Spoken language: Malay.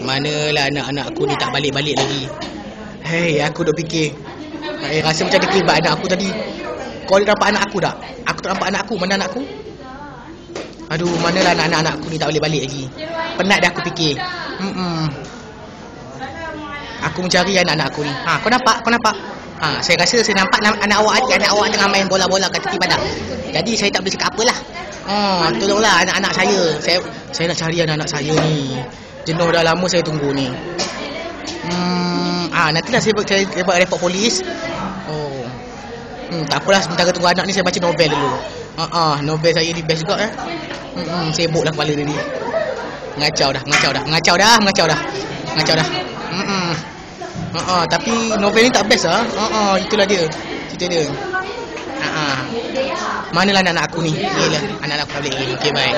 Manalah anak-anak aku ni tak balik-balik lagi. Hei, aku duk fikir. Rasa macam ada kelibat anak aku tadi. Kau ada nampak anak aku tak? Aku tak nampak anak aku. Mana anak aku? Aduh, manalah anak-anak aku ni tak balik-balik lagi. Penat dah aku fikir. Aku mencari anak-anak aku ni. Kau nampak? Kau nampak? Saya rasa saya nampak anak awak tengah main bola-bola kat tepi padang. Jadi saya tak boleh cakap apalah. Tolonglah anak-anak saya. Saya nak cari anak-anak saya ni. Jenuh dah lama saya tunggu ni. Nantilah saya buat report polis. Tak apalah, sementara tunggu anak ni saya baca novel dulu. Novel saya ni best juga sibuklah kepala dia ni. Ngacau dah. Tapi novel ni tak best lah. Itulah dia. Cerita dia. Manalah anak-anak aku ni. Yelah, anak-anak aku tak boleh. Okay, bye.